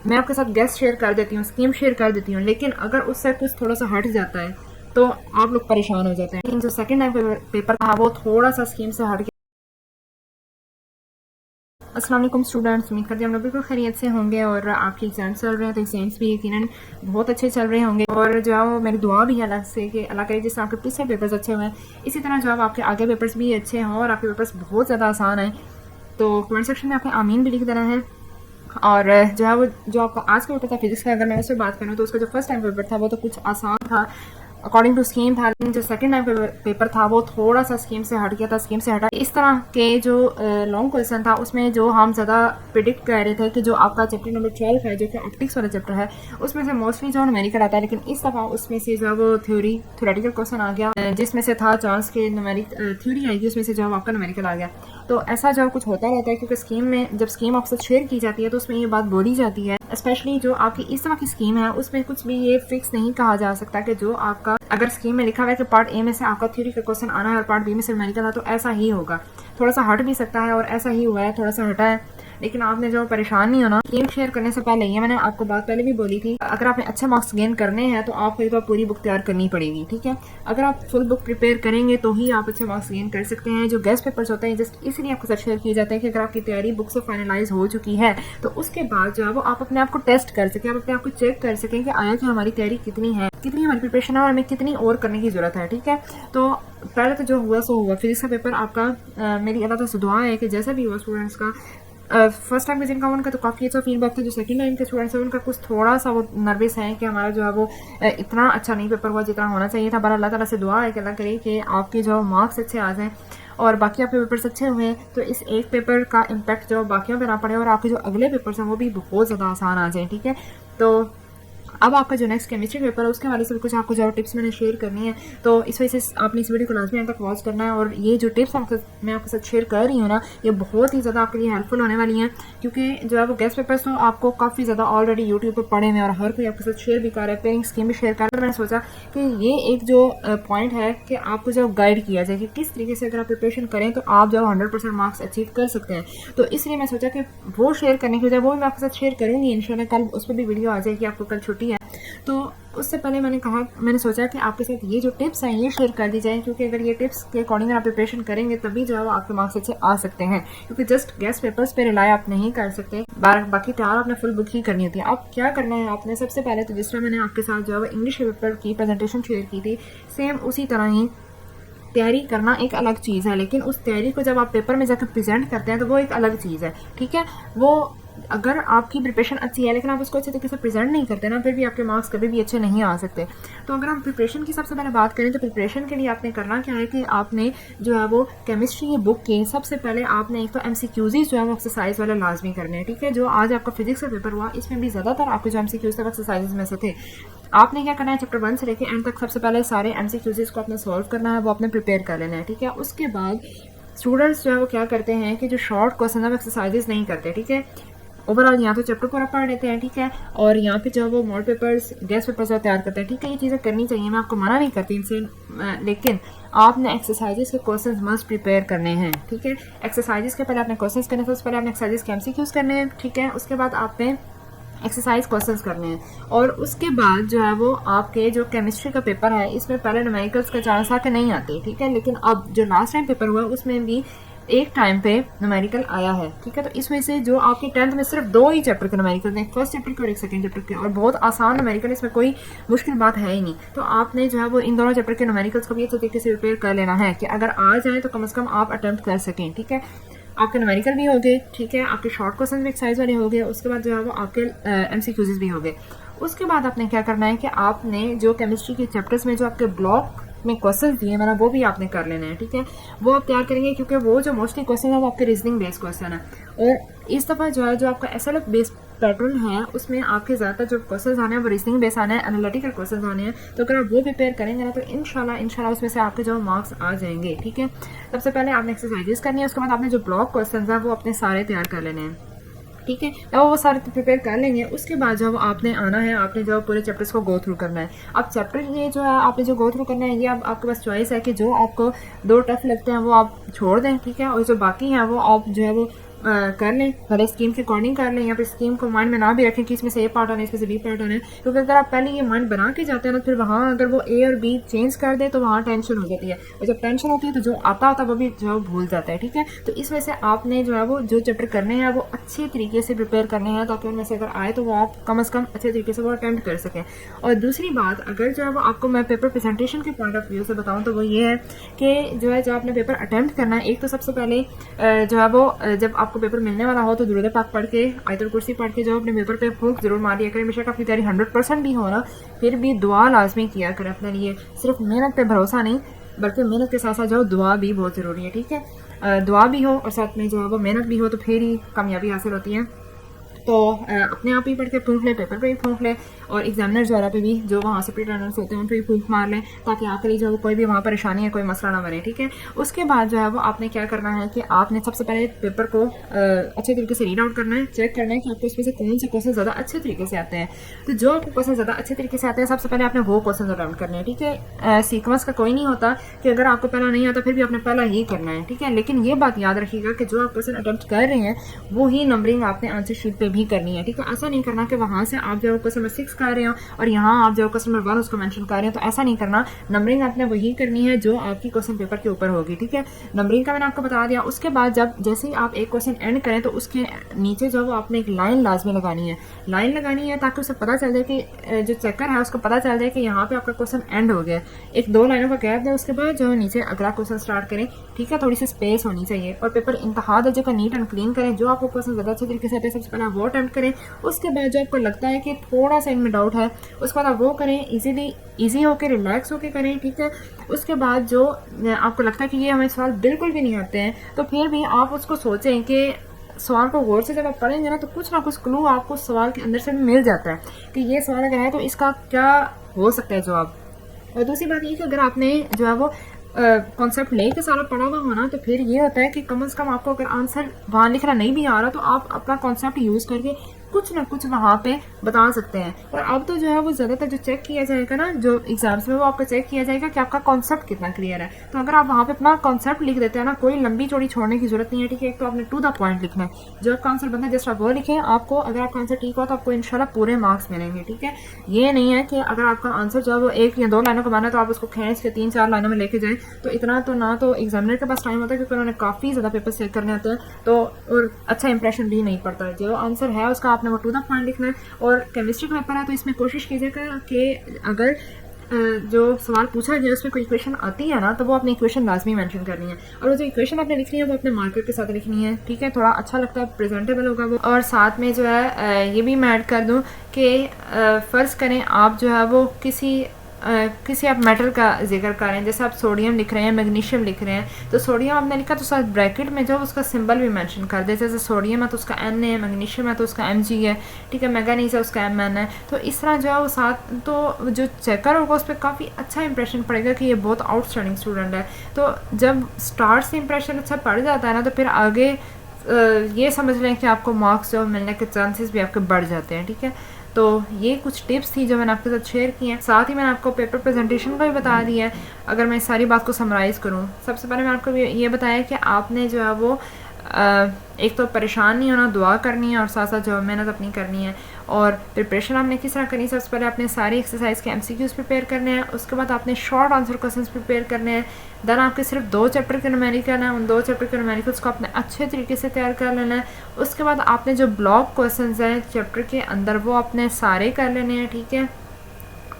मैं आपके साथ गेस्ट शेयर कर देती हूँ, स्कीम शेयर कर देती हूँ, लेकिन अगर उससे कुछ थोड़ा सा हट जाता है तो आप लोग परेशान हो जाते हैं। लेकिन जो सेकंड टाइम पेपर था वो थोड़ा सा स्कीम से हट गया। अस्सलाम वालेकुम स्टूडेंट्स, उम्मीद करते हैं हम लोग बिल्कुल खैरियत से होंगे और आपके एग्जाम्स चल रहे हैं तो एग्जाम्स भी यकीनन बहुत अच्छे चल रहे होंगे। और जो है वो मेरी दुआ भी है अल्लाह से कि अल्लाह करे जिससे आपके पिछले पेपर्स अच्छे हुए हैं इसी तरह जो है आपके आगे पेपर्स भी अच्छे हों और आपके पेपर्स बहुत ज़्यादा आसान हैं। तो कमेंट सेक्शन में आपने आमीन भी लिख देना है। और जो है वो जो आपका आज का पेपर था फिजिक्स का, अगर मैं उससे बात करूँ तो उसका जो फर्स्ट टाइम पेपर था वो तो कुछ आसान था अकॉर्डिंग टू स्कीम था, लेकिन जो सेकंड टाइम पेपर था वो थोड़ा सा स्कीम से हट गया था। स्कीम से हटा इस तरह के जो लॉन्ग क्वेश्चन था उसमें जो हम ज़्यादा प्रिडिक्ट कर रहे थे कि जो आपका चैप्टर नंबर 12 है जो कि ऑप्टिक्स वाला चैप्टर है उसमें से मोस्टली जो न्यूमेरिकल आता है, लेकिन इस दफ़ा उसमें से जो वो थ्योरेटिकल क्वेश्चन आ गया जिसमें से था चांस के न्यूमेरिक थ्योरी आएगी उसमें से जो आपका न्यूमेरिकल आ गया। तो ऐसा जो कुछ होता रहता है क्योंकि स्कीम में जब स्कीम आपसे शेयर की जाती है तो उसमें ये बात बोली जाती है, स्पेशली जो आपकी इस तरह की स्कीम है उसमें कुछ भी ये फिक्स नहीं कहा जा सकता कि जो आपका अगर स्कीम में लिखा हुआ है कि पार्ट ए में से आपका थ्योरी का क्वेश्चन आना है और पार्ट बी में से न्यूमेरिकल है तो ऐसा ही होगा। थोड़ा सा हट भी सकता है और ऐसा ही हुआ है, थोड़ा सा हटा है, लेकिन आपने जो परेशान नहीं होना। गेम शेयर करने से पहले ये मैंने आपको बात पहले भी बोली थी, अगर आपने अच्छे मार्क्स गेन करने हैं तो आपको एक बार पूरी बुक तैयार करनी पड़ेगी, ठीक है। अगर आप फुल बुक प्रिपेयर करेंगे तो ही आप अच्छे मार्क्स गेन कर सकते हैं। जो गेस्ट पेपर्स होते हैं जस्ट इसलिए आपको साथ शेयर किए जाते हैं कि अगर आपकी तैयारी बुक से फाइनलाइज हो चुकी है तो उसके बाद जो है वो आप अपने आप को टेस्ट कर सकें, आप अपने आप को चेक कर सकें कि आया कि हमारी तैयारी कितनी है, कितनी हमारी प्रिपरेशन है और हमें कितनी और करने की जरूरत है, ठीक है। तो पहले तो जो हुआ सो हुआ, फिजिक्स का पेपर आपका मेरी अल्लाह से दुआ है कि जैसा भी हुआ स्टूडेंट्स का फर्स्ट टाइम के जिनका उनका तो काफ़ी अच्छा फीडबैक था। जो सेकंड टाइम के स्टूडेंट्स हैं उनका कुछ थोड़ा सा वो नर्वस है कि हमारा जो है वो इतना अच्छा नहीं पेपर हुआ जितना होना चाहिए था। पर अल्लाह ताला से दुआ है कि अल्लाह करे कि आपके जो मार्क्स अच्छे आ जाएँ और बाकी आपके पेपर्स अच्छे हुए हैं तो इस एक पेपर का इम्पैक्ट जो बाकियों पर ना पड़े और आपके जो अगले पेपर्स हैं वो भी बहुत ज़्यादा आसान आ जाए, ठीक है। तो अब आपका जो नेक्स्ट केमिस्ट्री पेपर है उसके हवाले से कुछ आपको जो टिप्स मैंने शेयर करनी है, तो इस वजह से आपने इस वीडियो को लाजमी तक वॉच करना है। और ये जो टिप्स मैं आपके साथ शेयर कर रही हूँ ना ये बहुत ही ज़्यादा आपके लिए हेल्पफुल होने वाली हैं, क्योंकि जो है वो गेस्ट पेपर्स तो आपको काफ़ी ज़्यादा ऑलरेडी यूट्यूब पर पढ़े हुए और हर कोई आपके साथ शेयर भी कर रहा है, पेयरिंग स्कीम भी शेयर कर रहा है। मैंने सोचा कि ये एक जो पॉइंट है कि आपको जो गाइड किया जाए कि किस तरीके से अगर आप प्रिपरेशन करें तो आप जो 100% मार्क्स अचीव कर सकते हैं। तो इसलिए मैं सोचा कि वो शेयर करने की वजह वो भी मैं आपके साथ शेयर करूँगी इंशाल्लाह। कल उस पर भी वीडियो आ जाएगी, आपको कल छुट्टी है तो उससे पहले मैंने सोचा कि आपके साथ ये जो टिप्स हैं ये शेयर कर दी जाए, क्योंकि अगर ये टिप्स के अकॉर्डिंग आप प्रिपरेशन करेंगे तभी जो है वो आपके मार्क्स अच्छे आ सकते हैं, क्योंकि जस्ट गेस्ट पेपर्स पे रिलाई आप नहीं कर सकते, बाकी तैयार आपने फुल बुक ही करनी होती है। अब क्या करना है आपने, सबसे पहले तो जिस तरह मैंने आपके साथ जो है वो इंग्लिश पेपर की प्रेजेंटेशन शेयर की थी सेम उसी तरह ही तैयारी करना एक अलग चीज़ है, लेकिन उस तैयारी को जब आप पेपर में जाकर प्रेजेंट करते हैं तो वो एक अलग चीज़ है, ठीक है। वो अगर आपकी प्रिपरेशन अच्छी है लेकिन आप उसको अच्छे तरीके से प्रेजेंट नहीं करते ना फिर भी आपके मार्क्स कभी भी अच्छे नहीं आ सकते। तो अगर हम प्रिपरेशन की सबसे पहले बात करें तो प्रिपरेशन के लिए आपने करना क्या है कि आपने जो है वो केमिस्ट्री की बुक के सबसे पहले आपने एक तो MCQs जो है वो एक्सरसाइज वाले लाजमी करने हैं, ठीक है। जो आज आपका फिजिक्स का पेपर हुआ इसमें भी ज़्यादातर आपके जो MCQs थे एक्सरसाइज में से थे। आपने क्या करना है, चैप्टर 1 से लेकर एंड तक सबसे पहले सारे MCQs को आपने सॉल्व करना है, वो आपने प्रिपेयर कर लेना है, ठीक है। उसके बाद स्टूडेंट्स जो है वो क्या करते हैं कि जो शॉर्ट क्वेश्चन है वो एक्सरसाइजेस नहीं करते, ठीक है। ओवरऑल यहाँ तो चैप्टर पूरा पढ़ लेते हैं, ठीक है, और यहाँ पे जो वो मॉडल पेपर्स गेस्ट पेपर्स तैयार करते हैं, ठीक है। ये चीज़ें करनी चाहिए, मैं आपको मना नहीं करती इनसे, लेकिन आपने एक्सरसाइजेस के क्वेश्चंस मस्ट प्रिपेयर करने हैं, ठीक है। एक्सरसाइजेस के पहले आपने क्वेश्चंस करने हैं, उससे पहले आपने एक्सरसाइजेस के MCQs करने हैं, ठीक है। उसके बाद आपने एक्सरसाइज क्वेश्चंस करने हैं और उसके बाद जो है वो आपके जो केमिस्ट्री का पेपर है इसमें पहले न्यूमेरिकल्स का चांस आके नहीं आते, ठीक है। लेकिन अब जो लास्ट टाइम पेपर हुआ उसमें भी एक टाइम पे न्यूमेरिकल आया है, ठीक है। तो इस वजह से जो आपकी 10th में सिर्फ 2 ही चैप्टर के न्यूमेरिकल हैं, फर्स्ट चैप्टर के और एक सेकंड चैप्टर के, और बहुत आसान न्यूमेरिकल, इसमें कोई मुश्किल बात है ही नहीं। तो आपने जो है वो इन दोनों चैप्टर के न्यूमेरिकल्स को भी अच्छे तरीके से प्रिपेयर कर लेना है कि अगर आ जाए तो कम से कम आप अटेम्प्ट कर सकें, ठीक है। आपके न्यूमेरिकल भी हो गए, ठीक है, आपके शॉर्ट क्वेश्चन भी एक्सरसाइज वाले हो गए, उसके बाद जो है वो आपके MCQs भी हो गए। उसके बाद आपने क्या करना है कि आपने जो केमिस्ट्री के चैप्टर्स में जो आपके ब्लॉक में क्वेश्चन दिए मैंने वो भी आपने कर लेना है, ठीक है। वो आप तैयार करेंगे क्योंकि वो जो मोस्टली क्वेश्चन है वो आपके रीजनिंग बेस्ड क्वेश्चन है, और इस दफ़ा जो है जो आपका SLF बेस्ड पैटर्न है उसमें आपके ज़्यादातर जो क्वेश्चन आने हैं वो रीजनिंग बेस आने हैं, एनालिटिकल क्वेश्चन आने हैं। तो अगर आप वो प्रिपेयर करेंगे ना तो इंशाल्लाह उसमें से आपके जो मार्क्स आ जाएंगे, ठीक है। सबसे पहले आपने एक्सरसाइजेस करनी है, उसके बाद आपने जो ब्लॉक क्वेश्चन है वो अपने सारे तैयार कर लेने हैं, ठीक है। जब वो सारे प्रिपेयर कर लेंगे उसके बाद जो आपने आना है, आपने जो पूरे चैप्टर्स को गो थ्रू करना है। अब चैप्टर ये जो है आपने जो गो थ्रू करना है ये अब आपके पास चॉइस है कि जो आपको 2 टफ लगते हैं वो आप छोड़ दें, ठीक है, और जो बाकी हैं वो आप जो है वो कर लें, पहले स्कीम के अकॉर्डिंग कर लें, या फिर स्कीम को माइंड में ना भी रखें कि इसमें से ए पार्ट आना है, इसमें से बी पार्ट आना है, क्योंकि अगर आप पहले ये माइंड बना के जाते हैं ना, फिर वहाँ अगर वो ए और बी चेंज कर दे तो वहाँ टेंशन हो जाती है, और जब टेंशन होती है तो जो आता होता है वो भी जो है भूल जाता है। ठीक है, तो इस वजह से आपने जो है वो जो चैप्टर करने हैं वो अच्छे तरीके से प्रिपेयर करने हैं, ताकि उनमें से अगर आए तो वो आप कम से कम अच्छे तरीके से वो अटैम्प्ट कर सकें। और दूसरी बात, अगर जो है वो आपको मैं पेपर प्रेजेंटेशन के पॉइंट ऑफ व्यू से बताऊँ तो वो ये है कि जो है, जब आपने पेपर अटैम्प्ट करना है, एक तो सबसे पहले जो है वो जब आपको पेपर मिलने वाला हो तो दुरूद पाक पढ़ के, आयतुल कुर्सी पढ़ के जो अपने पेपर पे फूंक जरूर मार दिया करें। बेशक आपकी तैयारी 100% भी हो ना, फिर भी दुआ लाजमी किया करें अपने लिए। सिर्फ मेहनत पे भरोसा नहीं, बल्कि मेहनत के साथ साथ जो दुआ भी बहुत ज़रूरी है। ठीक है, दुआ भी हो और साथ में जो है वो मेहनत भी हो, तो फिर ही कामयाबी हासिल होती है। तो अपने आप ही पढ़ के फूंक लें, पेपर पे भी फूंक लें, और एग्जामिनर्स वगैरह पे भी जो वहाँ से प्री रनर्स होते हैं उन पर भी फूंक मार लें, ताकि आखिरी जो है कोई भी वहाँ परेशानी या कोई मसला ना बने। ठीक है, उसके बाद जो है वो आपने क्या करना है कि आपने सबसे पहले पेपर को अच्छे तरीके से रीड आउट करना है, चेक करना है कि आपको इसमें से कौन से क्वेश्चन ज़्यादा अच्छे तरीके से आते हैं। तो जो आपको क्वेश्चन ज़्यादा अच्छे तरीके से आते हैं, सबसे पहले आपने वो क्वेश्चन अटेम्प्ट करने हैं। ठीक है, सीक्वेंस का कोई नहीं होता कि अगर आपको पहला नहीं आता फिर भी आपने पहला ही करना है। ठीक है, लेकिन ये बात याद रखिएगा कि जो आप क्वेश्चन अटेम्प्ट कर रहे हैं वो ही नंबरिंग आपने आंसर शीट पे भी करनी है। ठीक है, ऐसा नहीं करना कि वहाँ से आप जो क्वेश्चन नंबर 6 कर रहे हो और यहाँ आप जो क्वेश्चन नंबर 1 उसको मेंशन कर रहे हो, तो ऐसा नहीं करना। नंबरिंग आपने वही करनी है जो आपकी क्वेश्चन पेपर के ऊपर होगी। ठीक है, नंबरिंग का मैंने आपको बता दिया। उसके बाद जब जैसे ही आप एक क्वेश्चन एंड करें तो उसके नीचे जो वो आपने एक लाइन लाजमी लगानी है, लाइन लगानी है ताकि उसे पता चल जाए कि जो चेकर है उसको पता चल जाए कि यहाँ पे आपका क्वेश्चन एंड हो गया। एक 2 लाइनों का गैप दें, उसके बाद जो है नीचे अगला क्वेश्चन स्टार्ट करें। ठीक है, थोड़ी सी स्पेस होनी चाहिए, और पेपर इंतहा दर्जे का नीट एंड क्लीन करें। जो आपको क्वेश्चन ज़्यादा अच्छे तरीके से आते हैं सबसे पहले आप वो अटेम्प्ट करें। उसके बाद जो आपको लगता है कि थोड़ा सा इनमें डाउट है, उसके बाद आप वो करें, ईजी होकर रिलैक्स होकर करें। ठीक है, उसके बाद जो आपको लगता है कि ये हमें सवाल बिल्कुल भी नहीं आते हैं, तो फिर भी आप उसको सोचें कि सवाल को गौर से जब आप पढ़ेंगे ना, तो कुछ ना कुछ क्लू आपको सवाल के अंदर से भी मिल जाता है कि ये सवाल अगर है तो इसका क्या हो सकता है जवाब। और दूसरी बात ये कि अगर आपने जो है वो कॉन्सेप्ट लेके सारा पढ़ा हुआ होना, तो फिर ये होता है कि कम से कम आपको अगर आंसर वहाँ लिखना नहीं भी आ रहा तो आप अपना कॉन्सेप्ट यूज़ करके कुछ ना कुछ वहाँ पे बता सकते हैं। और अब तो जो है वो ज़्यादातर जो चेक किया जाएगा ना, जो एग्जाम्स में, वो आपका चेक किया जाएगा कि आपका कॉन्सेप्ट कितना क्लियर है। तो अगर आप वहाँ पे अपना कॉन्सेप्ट लिख देते हैं ना, कोई लंबी चौड़ी छोड़ने की जरूरत नहीं है। ठीक है, एक तो आपने टू द पॉइंट लिखना है, जो आपका आंसर बनता है जस्ट आप वो लिखें। आपको अगर आपका आंसर ठीक हो तो आपको इंशाल्लाह पूरे मार्क्स मिलेंगे। ठीक है, ये नहीं है कि अगर आपका आंसर जो है वो 1 या 2 लाइनों का बना है तो आप उसको खींच के 3-4 लाइनों में लेके जाएं, तो इतना तो ना तो एग्जामिनर के पास टाइम होता है, क्योंकि उन्होंने काफ़ी ज़्यादा पेपर चेक करने होते हैं, तो और अच्छा इंप्रेशन भी नहीं पड़ता है। जो आंसर है उसका आपने वो टू द पॉइंट लिखना है। और केमिस्ट्री का पेपर है तो इसमें कोशिश कीजिएगा कि अगर जो सवाल पूछा गया उसमें कोई इक्वेशन आती है ना, तो वो अपनी इक्वेशन लाजमी मेंशन करनी है, और वो जो इक्वेशन आपने लिखनी है वो अपने मार्कर के साथ लिखनी है। ठीक है, थोड़ा अच्छा लगता है, प्रेजेंटेबल होगा वो। और साथ में जो है ये भी मैं ऐड कर दूं कि फ़र्ज़ करें आप जो है वो किसी आप मेटल का जिक्र कर रहे हैं, जैसे आप सोडियम लिख रहे हैं, मैग्नीशियम लिख रहे हैं, तो सोडियम आपने लिखा तो साथ ब्रैकेट में जो उसका सिंबल भी मेंशन कर दे, जैसे सोडियम है तो उसका N है, मैग्नीशियम है तो उसका Mg है। ठीक है, मैंगनीज है उसका Mn है। तो इस तरह जो है वो साथ, तो जो चेकर होगा उस पर काफ़ी अच्छा इंप्रेशन पड़ेगा कि ये बहुत आउटस्टैंडिंग स्टूडेंट है। तो जब स्टार्ट से इंप्रेशन अच्छा पड़ जाता है ना, तो फिर आगे ये समझ लें कि आपको मार्क्स जो मिलने के चांसेस भी आपके बढ़ जाते हैं। ठीक है, तो ये कुछ टिप्स थी जो मैंने आपके साथ शेयर की हैं। साथ ही मैंने आपको पेपर प्रेजेंटेशन का भी बता दिया है। अगर मैं सारी बात को समराइज़ करूँ, सबसे पहले मैं आपको ये बताया कि आपने जो है वो एक तो परेशान नहीं होना, दुआ करनी है, और साथ साथ जो मेहनत अपनी करनी है। और प्रिपरेशन आपने किस तरह करनी है, सबसे पहले आपने सारी एक्सरसाइज के MCQs प्रिपेयर करने हैं, उसके बाद आपने शॉर्ट आंसर क्वेश्चंस प्रिपेयर करने हैं। देन आपके सिर्फ 2 चैप्टर के न्यूमेरिकल हैं, उन 2 चैप्टर के न्यूमेरिकल्स को आपने अच्छे तरीके से तैयार कर लेना है। उसके बाद आपने जो ब्लॉक क्वेश्चंस हैं चैप्टर के अंदर वो आपने सारे कर लेने हैं। ठीक है,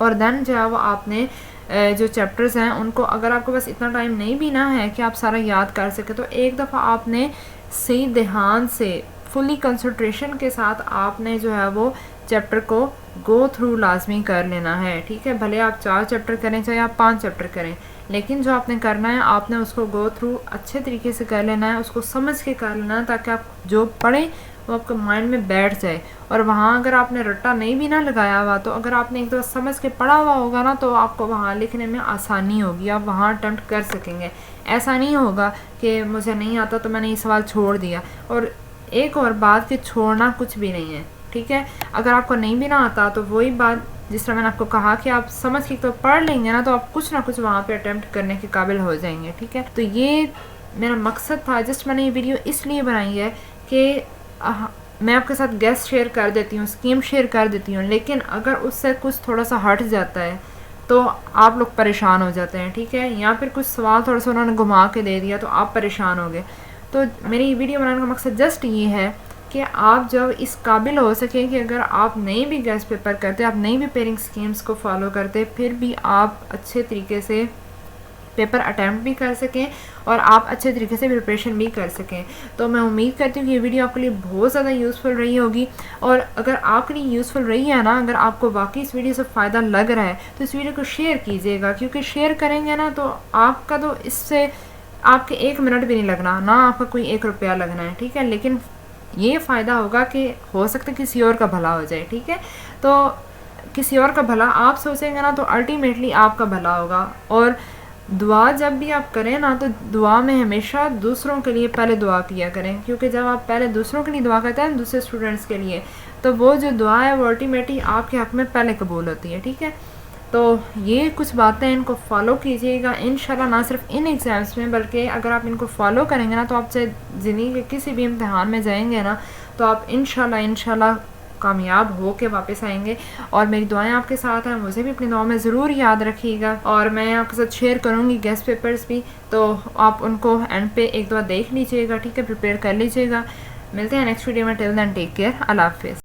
और देन जो है वो आपने जो चैप्टर्स हैं उनको, अगर आपके पास इतना टाइम नहीं भी ना है कि आप सारा याद कर सके, तो एक दफ़ा आपने सही ध्यान से फुली कंसंट्रेशन के साथ आपने जो है वो चैप्टर को गो थ्रू लाजमी कर लेना है। ठीक है, भले आप 4 चैप्टर करें चाहे आप 5 चैप्टर करें, लेकिन जो आपने करना है आपने उसको गो थ्रू अच्छे तरीके से कर लेना है, उसको समझ के कर लेना है, ताकि आप जो पढ़ें वो आपके माइंड में बैठ जाए। और वहाँ अगर आपने रट्टा नहीं भी ना लगाया हुआ, तो अगर आपने एक दफ़ा समझ के पढ़ा हुआ होगा ना, तो आपको वहाँ लिखने में आसानी होगी, आप वहाँ अटेम्प्ट कर सकेंगे। ऐसा नहीं होगा कि मुझे नहीं आता तो मैंने ये सवाल छोड़ दिया। और एक और बात कि छोड़ना कुछ भी नहीं है। ठीक है, अगर आपको नहीं भी ना आता तो वही बात जिस तरह मैंने आपको कहा कि आप समझ के तो पढ़ लेंगे ना, तो आप कुछ ना कुछ वहाँ पे अटेम्प्ट करने के काबिल हो जाएंगे। ठीक है, तो ये मेरा मकसद था, जस्ट मैंने ये वीडियो इसलिए बनाई है कि मैं आपके साथ गेस्ट शेयर कर देती हूँ, स्कीम शेयर कर देती हूँ, लेकिन अगर उससे कुछ थोड़ा सा हट जाता है तो आप लोग परेशान हो जाते हैं, ठीक है। या फिर कुछ सवाल थोड़ा सा उन्होंने घुमा के दे दिया तो आप परेशान हो गए। तो मेरी वीडियो बनाने का मकसद जस्ट ये है कि आप जब इस काबिल हो सकें कि अगर आप नहीं भी गेस्ट पेपर करते, आप नहीं भी पेयरिंग स्कीम्स को फॉलो करते, फिर भी आप अच्छे तरीके से पेपर अटैम्प्ट भी कर सकें और आप अच्छे तरीके से प्रिपरेशन भी कर सकें। तो मैं उम्मीद करती हूँ कि ये वीडियो आपके लिए बहुत ज़्यादा यूज़फुल रही होगी। और अगर आपके लिए यूज़फुल रही है ना, अगर आपको वाकई इस वीडियो से फ़ायदा लग रहा है तो इस वीडियो को शेयर कीजिएगा, क्योंकि शेयर करेंगे ना तो आपका तो इससे आपके 1 मिनट भी नहीं लगना, ना आपका कोई 1 रुपया लगना है, ठीक है। लेकिन ये फ़ायदा होगा कि हो सकता है किसी और का भला हो जाए, ठीक है। तो किसी और का भला आप सोचेंगे ना तो अल्टीमेटली आपका भला होगा। और दुआ जब भी आप करें ना तो दुआ में हमेशा दूसरों के लिए पहले दुआ किया करें, क्योंकि जब आप पहले दूसरों के लिए दुआ करते हैं दूसरे स्टूडेंट्स के लिए, तो वो जो दुआ है वो अल्टीमेटली आपके हक़ में पहले कबूल होती है, ठीक है। तो ये कुछ बातें इनको फॉलो कीजिएगा इंशाल्लाह, ना सिर्फ इन एग्ज़ाम्स में बल्कि अगर आप इनको फॉलो करेंगे ना तो आप चाहे ज़िंदगी के किसी भी इम्तिहान में जाएंगे ना तो आप इंशाल्लाह कामयाब हो के वापस आएंगे। और मेरी दुआएं आपके साथ हैं, मुझे भी अपनी दुआ में ज़रूर याद रखिएगा। और मैं आपके साथ शेयर करूँगी गेस्ट पेपर्स भी, तो आप उनको एंड पे एक दफ़ा देख लीजिएगा, ठीक है, प्रिपेयर कर लीजिएगा। मिलते हैं नेक्स्ट वीडियो में। टिल देन टेक केयर, अल्लाह हाफ़िज़।